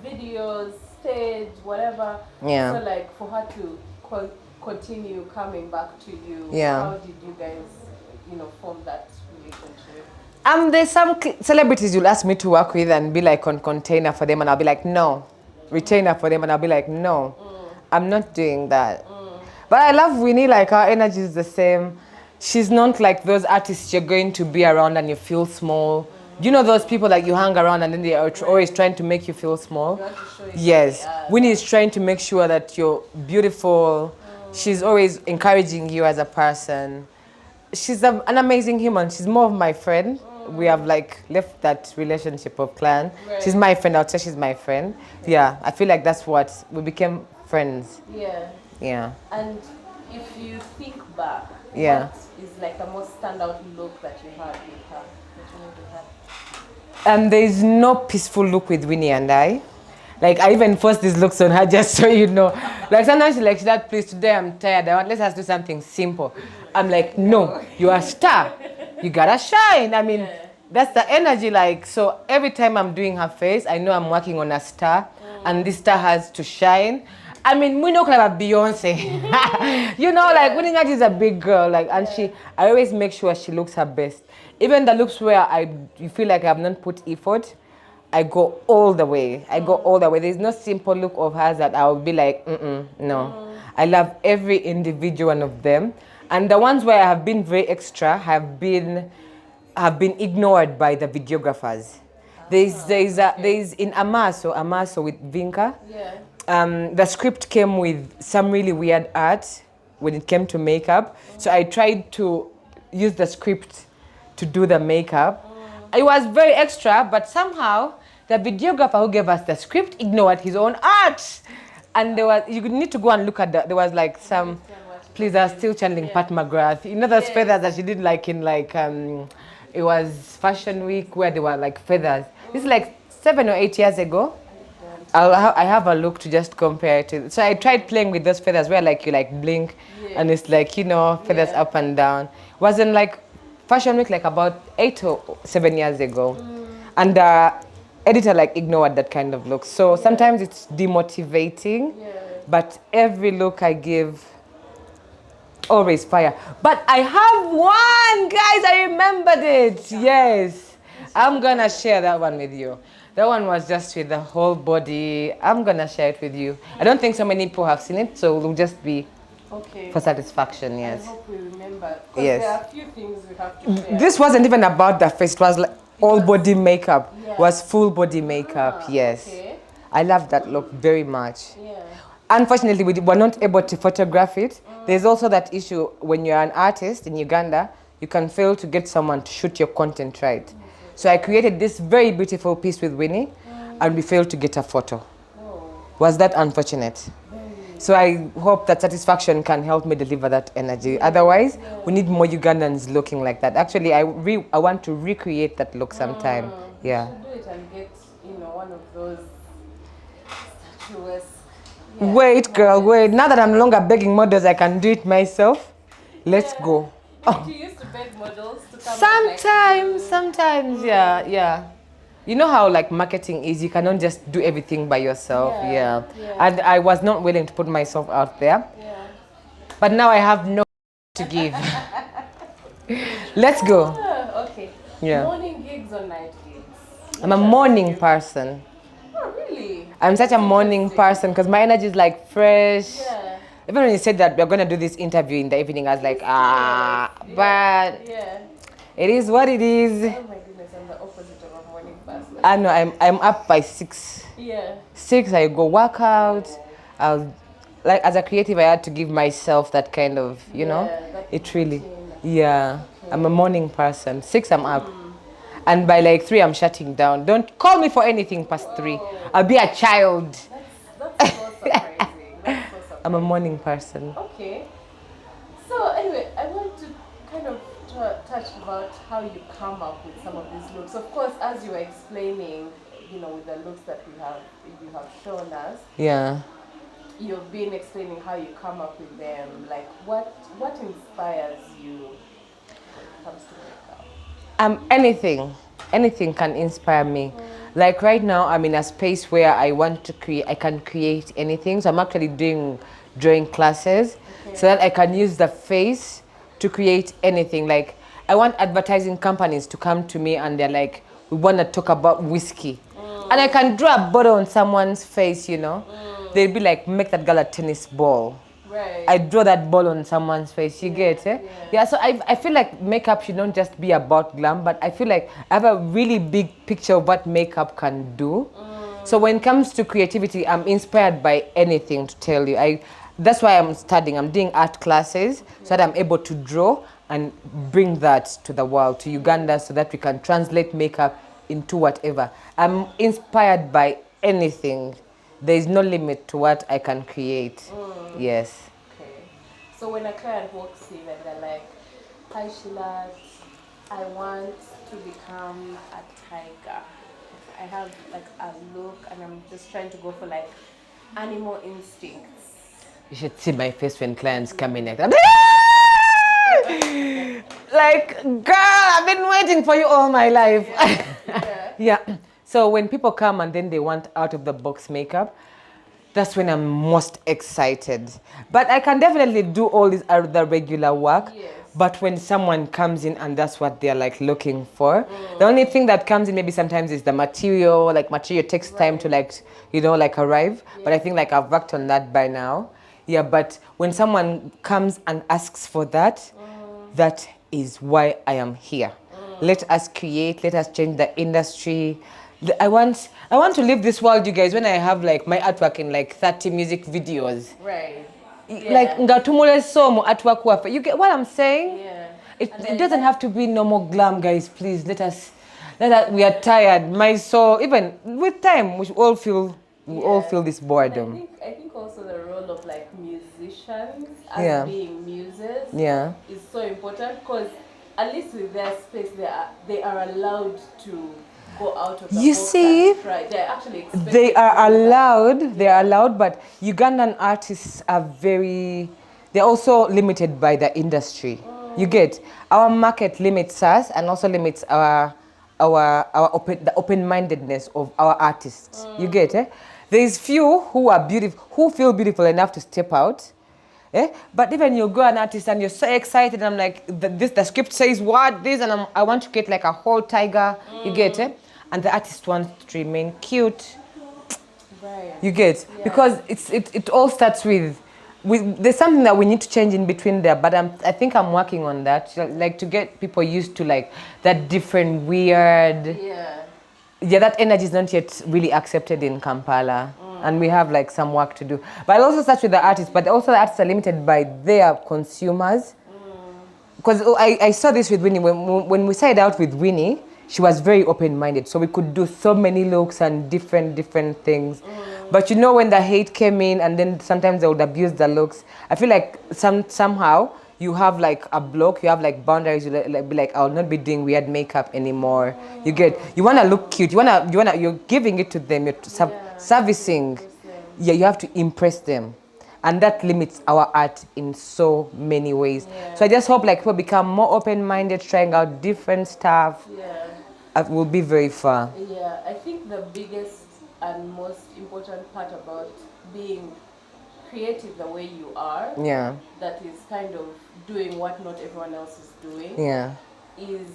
videos, stage, whatever. Yeah. So like for her to continue coming back to you, Yeah. how did you guys, form that relationship? There's some celebrities you'll ask me to work with and be like on container for them, and I'll be like, no. Retainer for them, and I'll be like, no, I'm not doing that. But I love Winnie, like our energy is the same. She's not like those artists you're going to be around and you feel small. You know those people that you hang around and then they are always trying to make you feel small? Yes. Winnie is trying to make sure that you're beautiful. She's always encouraging you as a person. She's an amazing human. She's more of my friend. We have like left that relationship of clan. Right. She's my friend. I'll say she's my friend. Yeah, I feel like that's what we became friends. Yeah. Yeah. And if you think back, Yeah. what is like the most standout look that you had with her? There's no peaceful look with Winnie and I. Like I even forced these looks on her just so you know. Like sometimes she's like, "That please today I'm tired. Let's just do something simple." I'm like, "No, you're a star. You gotta shine." I mean, that's the energy. Like so, every time I'm doing her face, I know I'm working on a star, and this star has to shine. I mean, we know like a Beyonce. Like Winnie Ngaji is a big girl. Like, and I always make sure she looks her best. Even the looks where you feel like I have not put effort, I go all the way. There's no simple look of hers that I'll be like, no. I love every individual one of them. And the ones where I have been very extra have been ignored by the videographers. There's in Amaso with Vinka. Yeah. The script came with some really weird art when it came to makeup. So I tried to use the script to do the makeup. It was very extra, but somehow the videographer who gave us the script ignored his own art. And you need to go and look at there was like some, please, I was still channeling Pat McGrath. You know those feathers that she did like in like, it was Fashion Week where they were like feathers. This is like 7 or 8 years ago. I have a look to just compare it to. So I tried playing with those feathers where like you like blink and it's like, feathers up and down. Wasn't like Fashion Week like about 8 or 7 years ago. And the editor like ignored that kind of look. So sometimes it's demotivating, but every look I give, always fire. But I have one, guys, I remembered it. Yes. I'm gonna share that one with you. That one was just with the whole body. I'm gonna share it with you. I don't think so many people have seen it, so it will just be for satisfaction, yes. I hope we remember. Because Yes. there are a few things we have to share. This wasn't even about the face. It was like all body makeup. It was full body makeup, yes. Okay. I love that look very much. Yeah. Unfortunately, we were not able to photograph it. There's also that issue when you're an artist in Uganda, you can fail to get someone to shoot your content right. So I created this very beautiful piece with Winnie, and we failed to get a photo. Was that unfortunate? So I hope that Satisfaction can help me deliver that energy. Otherwise, we need more Ugandans looking like that. Actually, I want to recreate that look sometime. Yeah. You should do it and get, one of those statuesque. Wait, girl, wait. Now that I'm no longer begging models, I can do it myself. Let's go. Do you used to beg models to come? Sometimes, yeah. You know how like marketing is, you cannot just do everything by yourself, yeah. And I was not willing to put myself out there. Yeah. But now I have no to give. Let's go. Okay. Yeah. Morning gigs or night gigs? I'm a morning person. Oh, really? I'm such a morning person because my energy is like fresh. Yeah. Even when you said that we're going to do this interview in the evening, I was like, but Yeah. It is what it is. Oh my goodness, I'm the opposite of a morning person. I know I'm up by 6. Yeah. 6, I go work out. I'll like as a creative, I had to give myself that kind of, that it really, routine. yeah. Okay. I'm a morning person. 6, I'm up. And by like 3, I'm shutting down. Don't call me for anything past 3. Whoa. I'll be a child. That's so surprising. That's so surprising. I'm a morning person. Okay. So anyway, I want to kind of touch about how you come up with some of these looks. Of course, as you were explaining, with the looks that you have shown us. Yeah. You've been explaining how you come up with them. Like, what inspires you when it comes to makeup? Anything can inspire me. Like right now, I'm in a space where I want to create. I can create anything. So I'm actually doing drawing classes, so that I can use the face to create anything. Like I want advertising companies to come to me and they're like, we want to talk about whiskey, and I can draw a bottle on someone's face. They'd be like, make that girl a tennis ball. Right. I draw that ball on someone's face. You get it? Yeah. So I feel like makeup should not just be about glam, but I feel like I have a really big picture of what makeup can do. So when it comes to creativity, I'm inspired by anything, to tell you. That's why I'm studying. I'm doing art classes so that I'm able to draw and bring that to the world, to Uganda, so that we can translate makeup into whatever. I'm inspired by anything. There is no limit to what I can create. Yes. Okay. So when a client walks in and they're like, "Hi Shillat, I want to become a tiger. I have like a look and I'm just trying to go for like animal instincts." You should see my face when clients come in like that. Like, girl, I've been waiting for you all my life. Yeah. So when people come and then they want out of the box makeup, that's when I'm most excited. But I can definitely do all this other regular work. Yes. But when someone comes in and that's what they're like looking for, the only thing that comes in maybe sometimes is the material. Like material takes time to like arrive. But I think like I've worked on that by now. Yeah, but when someone comes and asks for that, that is why I am here. Let us create, let us change the industry. I want to leave this world, you guys, when I have like my artwork in like 30 music videos. Right. Like ngatumule somo artwork wafe. You get what I'm saying? Yeah. It doesn't have to be normal glam, guys. Please let us. We are tired. My soul, even with time, we all feel this boredom. I think also the role of like musicians as being muses is so important, because at least with their space they are allowed to go out of the box and try. They're actually expected they are allowed, but Ugandan artists are they're also limited by the industry. You get, our market limits us and also limits the open-mindedness of our artists. You get, there's few who are beautiful, who feel beautiful enough to step out. But even you go an artist and you're so excited, and I'm like, the script says what this, and I want to get like a whole tiger. You get, and the artist wants to remain cute. Right. You get, because it all starts with there's something that we need to change in between there, but I think I'm working on that, like to get people used to like that different weird. Yeah, that energy is not yet really accepted in Kampala. And we have like some work to do. But it also starts with the artists, but also the artists are limited by their consumers. Because I saw this with Winnie. When we started out with Winnie, she was very open-minded. So we could do so many looks and different things. But when the hate came in and then sometimes they would abuse the looks, I feel like somehow you have like a block, you have like boundaries, you be like, I'll not be doing weird makeup anymore. You get, you want to look cute, you're giving it to them, you're servicing. Yeah, you have to impress them. And that limits our art in so many ways. So I just hope like people become more open-minded, trying out different stuff. We'll be very far. Yeah, I think the biggest and most important part about being creative the way you are, that is kind of doing what not everyone else is doing, is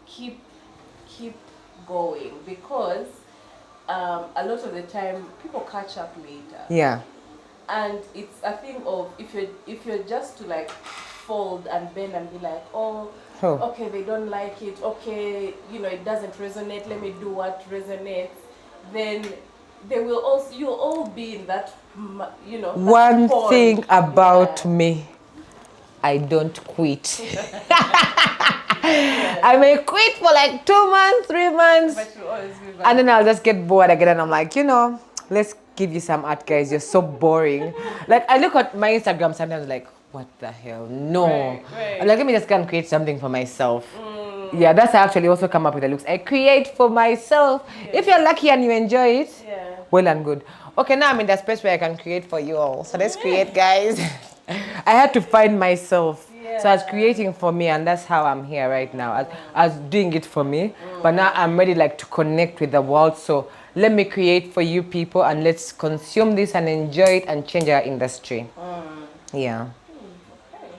keep going, because a lot of the time people catch up later. And it's a thing of if you're just to like fold and bend and be like, oh, okay, they don't like it. Okay, it doesn't resonate. Let me do what resonates. Then they will also, you'll all be in that, One that pond. thing about me, I don't quit. I may quit for like 2 months, 3 months, But you always be back. and then I'll just get bored again, and I'm like, let's give you some art, guys. You're so boring. Like, I look at my Instagram sometimes like, what the hell? No. Right. I'm like, let me just go and create something for myself. Yeah, that's how I actually also come up with the looks. I create for myself. If you're lucky and you enjoy it, well and good. Okay, now I'm in that space where I can create for you all. So let's create, guys. I had to find myself. So I was creating for me, and that's how I'm here right now. I was doing it for me, but now I'm ready to connect with the world. So let me create for you people, and let's consume this and enjoy it and change our industry. Yeah. Okay.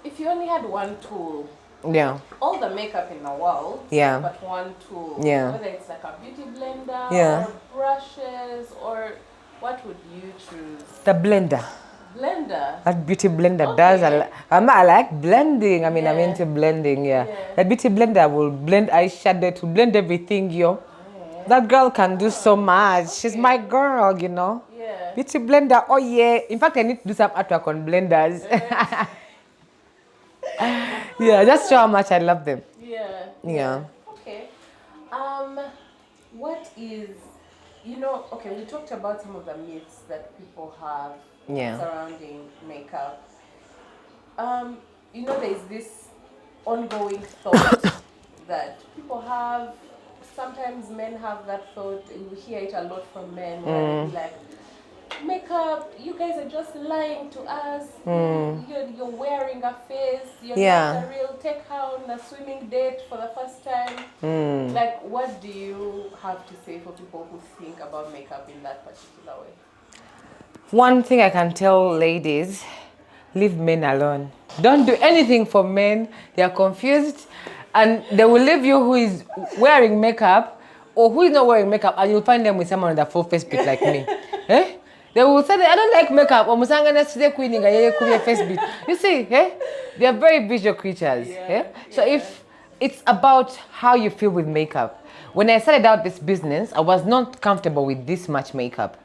If you only had one tool, all the makeup in the world, but one tool, whether it's like a beauty blender or brushes, or what would you choose? The blender. Blender? That beauty blender does. I like blending. I mean, I'm into blending, The beauty blender will blend eyeshadow, to blend everything, That girl can do so much. She's my girl, Beauty blender, oh yeah. In fact, I need to do some artwork on blenders. Just show how much I love them. Yeah. Okay. What is, okay, we talked about some of the myths that people have surrounding makeup. There's this ongoing thought that people have. Sometimes men have that thought, and we hear it a lot from men, where they're like, makeup, you guys are just lying to us. You're wearing a face. You're not a real. Take her on a swimming date for the first time. Like, what do you have to say for people who think about makeup in that particular way? One thing I can tell ladies, leave men alone. Don't do anything for men. They are confused, and they will leave you who is wearing makeup or who is not wearing makeup, and you'll find them with someone with a full face bit like me. They will say, I don't like makeup. You see, they are very visual creatures. So if it's about how you feel with makeup. When I started out this business, I was not comfortable with this much makeup.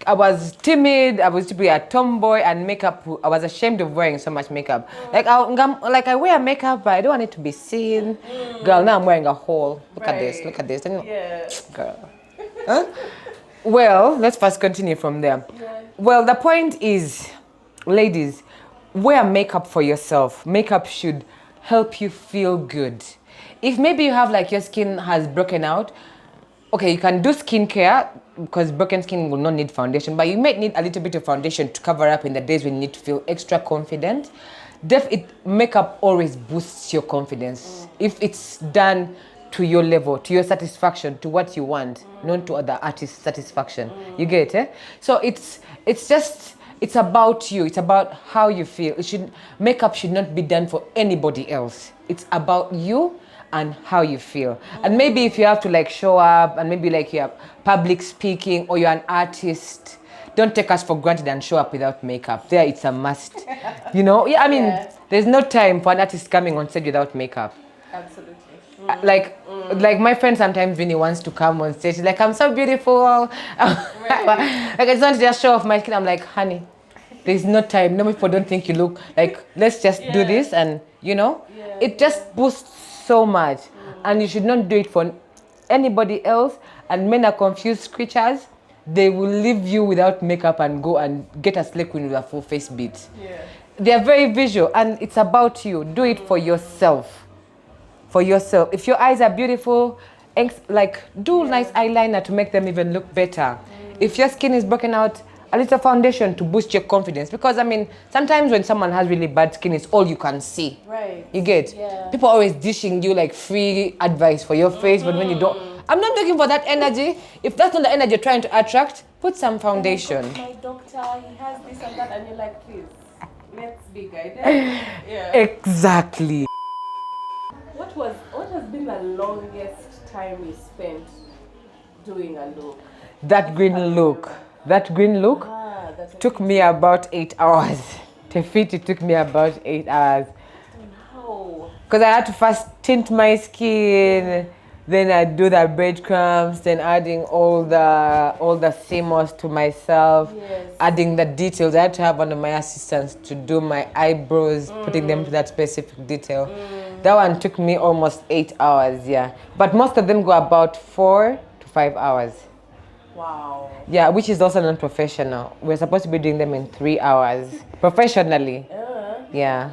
I was timid. I was to be a tomboy, and makeup. I was ashamed of wearing so much makeup. I wear makeup, but I don't want it to be seen. Girl, now I'm wearing a whole. Look at this. Look at this. Girl. Well, let's first continue from there. Well, the point is, ladies, wear makeup for yourself. Makeup should help you feel good. If maybe you have your skin has broken out, okay, you can do skincare because broken skin will not need foundation, but you might need a little bit of foundation to cover up in the days when you need to feel extra confident. Makeup always boosts your confidence if it's done to your level, to your satisfaction, to what you want, not to other artists' satisfaction. You get it? So it's about you. It's about how you feel. Makeup should not be done for anybody else. It's about you and how you feel. And maybe if you have to show up, and maybe you're public speaking, or you're an artist, don't take us for granted and show up without makeup. There, it's a must. There's no time for an artist coming on stage without makeup. Absolutely. Like my friend sometimes when he wants to come on stage, he's like, I'm so beautiful. I just want to just show off my skin. I'm like, honey, there's no time. No, people don't think you look let's just do this, and it just boosts so much. And you should not do it for anybody else. And men are confused creatures. They will leave you without makeup and go and get a slay queen with a full face beat. They are very visual, and it's about you. Do it for yourself. For yourself. If your eyes are beautiful, do nice eyeliner to make them even look better. If your skin is broken out, a little foundation to boost your confidence. Because sometimes when someone has really bad skin, it's all you can see. Right. You get? People always dishing you free advice for your face, but when you don't, I'm not looking for that energy. If that's not the energy you're trying to attract, put some foundation. My doctor, he has this and that, and you're like, please, let's be guided. Exactly. What has been the longest time you spent doing a look? That green look took me about 8 hours. Tefiti took me about 8 hours. Wow. Because I had to first tint my skin, then I do the breadcrumbs, then adding all the CMOS to myself, Yes. adding the details. I had to have one of my assistants to do my eyebrows, putting them to that specific detail. That one took me almost 8 hours, yeah. But most of them go about 4 to 5 hours. Wow. Yeah, which is also non-professional. We're supposed to be doing them in 3 hours professionally. Yeah.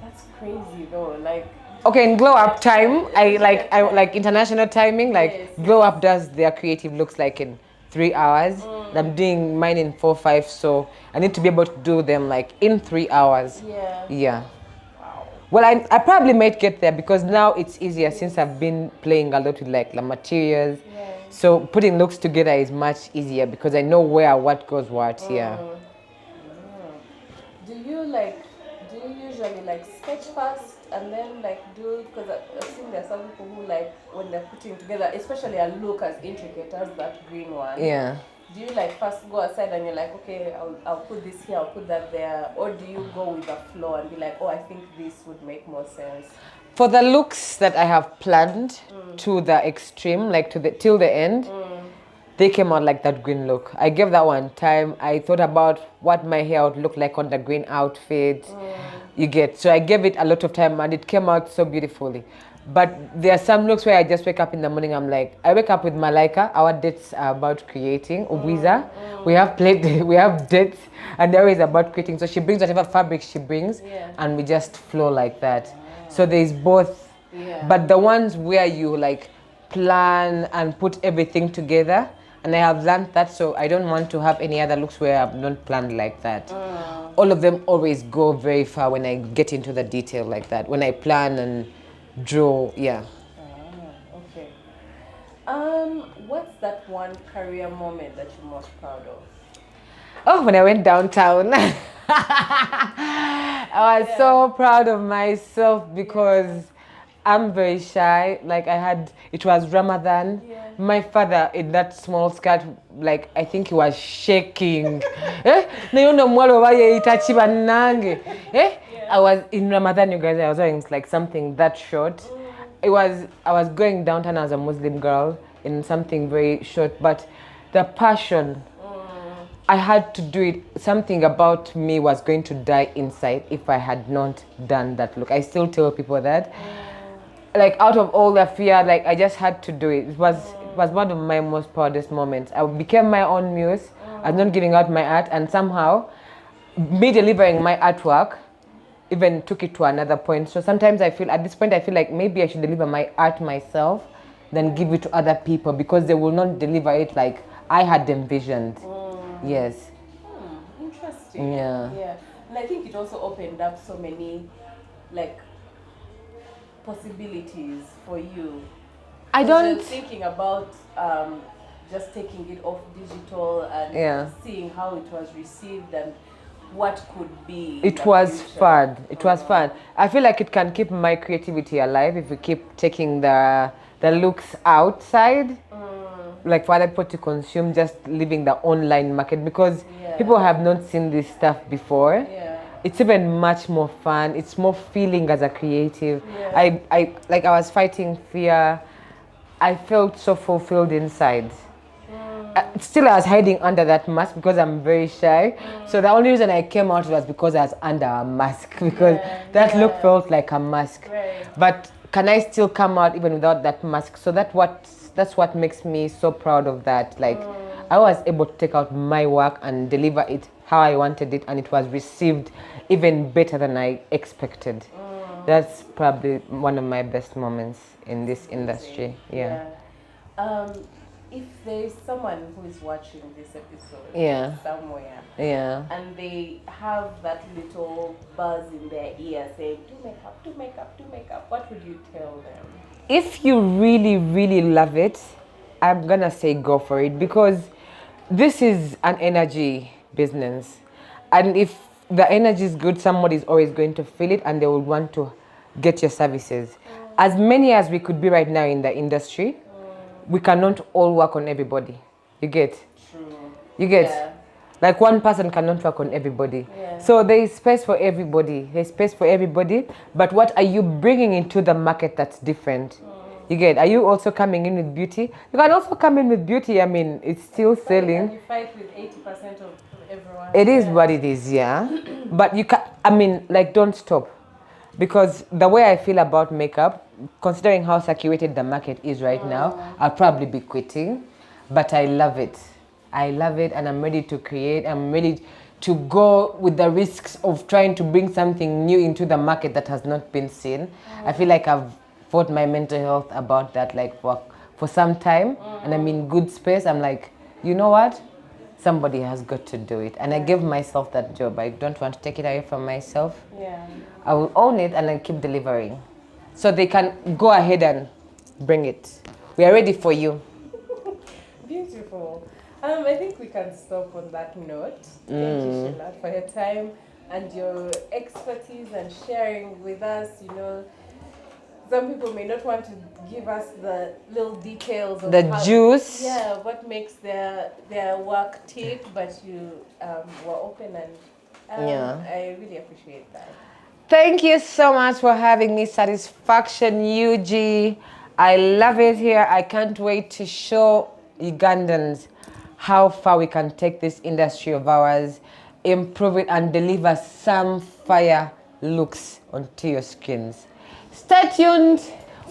That's crazy though. Like, Okay, in glow up time, I like international timing. Like Yes, glow up does their creative looks like in 3 hours. I'm doing mine in 4, 5. So I need to be able to do them like in 3 hours. yeah. Yeah. Wow. Well, I probably might get there because now it's easier since I've been playing a lot with like the materials. Yes. So putting looks together is much easier because I know where what goes what. Yeah. Do you usually like sketch first and then like do, because I've seen there are some people who like when they're putting together, especially a look as intricate as that green one. Yeah. Do you like first go aside and you're like, okay, I'll put this here, I'll put that there, or do you go with the flow and be like, oh, I think this would make more sense? For the looks that I have planned to the extreme, like till the end, they came out like that green look. I gave that one time. I thought about what my hair would look like on the green outfit. You get. So I gave it a lot of time and it came out so beautifully. But there are some looks where I just wake up in the morning, I wake up with Malaika. Our dates are about creating. Ubiza. We have we have dates and they're always about creating. So she brings whatever fabric she brings and we just flow like that. So there's both. Yeah. But the ones where you like plan and put everything together, and I have learned that, so I don't want to have any other looks where I've not planned like that. All of them always go very far when I get into the detail like that. When I plan and draw, yeah. Okay. What's that one career moment that you're most proud of? Oh, when I went downtown. I was so proud of myself because I'm very shy. Like it was Ramadan. My father in that small skirt, like I think he was shaking. I was in Ramadan, you guys. I was wearing like something that short. I was going downtown as a Muslim girl in something very short, but the passion. I had to do it. Something about me was going to die inside if I had not done that look. I still tell people that. Like out of all the fear, like I just had to do it. It was one of my most proudest moments. I became my own muse. I was not giving out my art, and somehow me delivering my artwork even took it to another point. So sometimes at this point I feel like maybe I should deliver my art myself than give it to other people because they will not deliver it like I had envisioned. Yes. Interesting. Yeah. Yeah. And I think it also opened up so many like possibilities for you. I don't thinking about just taking it off digital and seeing how it was received and what could be. It was fun. It was fun. I feel like it can keep my creativity alive if we keep taking the looks outside. Like for other people to consume, just leaving the online market because people have not seen this stuff before. It's even much more fun. It's more feeling as a creative. I was fighting fear. I felt so fulfilled inside. Still, I was hiding under that mask because I'm very shy. So the only reason I came out was because I was under a mask because that look felt like a mask. But can I still come out even without that mask? So that's what makes me so proud of that. Like I was able to take out my work and deliver it how I wanted it, and it was received even better than I expected. That's probably one of my best moments in this industry. Yeah. If there's someone who is watching this episode somewhere and they have that little buzz in their ear saying, do makeup, do makeup, do makeup, what would you tell them? If you really, really love it, I'm gonna say go for it because this is an energy business. And if the energy is good, somebody's always going to feel it and they will want to get your services. As many as we could be right now in the industry, we cannot all work on everybody. You get? True. You get? Like one person cannot work on everybody. Yeah. So there is space for everybody. There's space for everybody. But what are you bringing into the market that's different? You get? Are you also coming in with beauty? You can also come in with beauty. I mean, it's still selling. You fight with 80% of everyone. It is what it is, yeah. But you can. I mean, like, don't stop, because the way I feel about makeup, considering how saturated the market is right now, I'll probably be quitting. But I love it. I love it, and I'm ready to create. I'm ready to go with the risks of trying to bring something new into the market that has not been seen. I feel like I've fought my mental health about that, like for some time, and I'm in good space. I'm like, you know what? Somebody has got to do it, and I give myself that job. I don't want to take it away from myself. Yeah. I will own it and then keep delivering, so they can go ahead and bring it. We are ready for you. Beautiful. I think we can stop on that note. Thank you, Shillat, for your time and your expertise and sharing with us. You know, some people may not want to give us the little details of The juice. Yeah, what makes their work tick, but you were open, and I really appreciate that. Thank you so much for having me, Satisfaction UG. I love it here. I can't wait to show Ugandans how far we can take this industry of ours, improve it, and deliver some fire looks onto your skins. Stay tuned.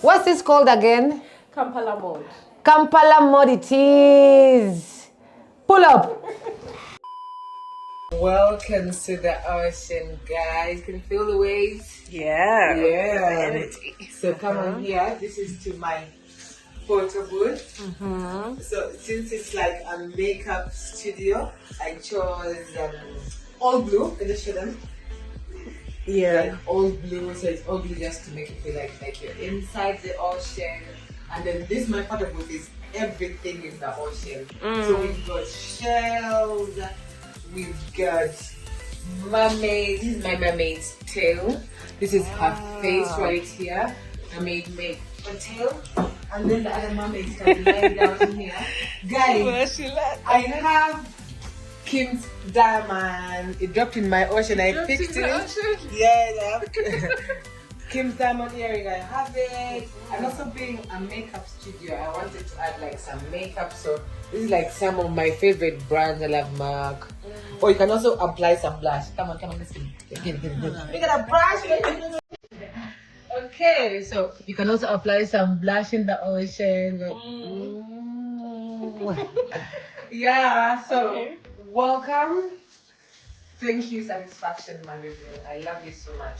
What's this called again? Kampala mode. Kampala mode it is. Pull up. Welcome to the ocean, guys. Can you feel the waves? Yeah. Yeah. So come on here. This is to my photo booth. So since it's like a makeup studio, I chose all blue. Can you show them? Yeah. Like all blue. So it's all blue just to make it feel like you're inside the ocean. And then this my photo booth is everything in the ocean. So we've got shells. We've got mermaid. This is my mermaid's tail. This is her face right here. I made a tail. And then the other mermaids can lie down here. Guys, I have Kim's diamond. It dropped in my ocean. I picked it. Yeah, Kim's diamond earring. I have it. And also being a makeup studio, I wanted to add like some makeup. So this is like some of my favorite brands. I love MAC. Or you can also apply some blush. Come on, let's get it. We got a brush. Okay, so you can also apply some blush in the ocean. Yeah, so welcome. Thank you, Satisfaction, my review. I love you so much.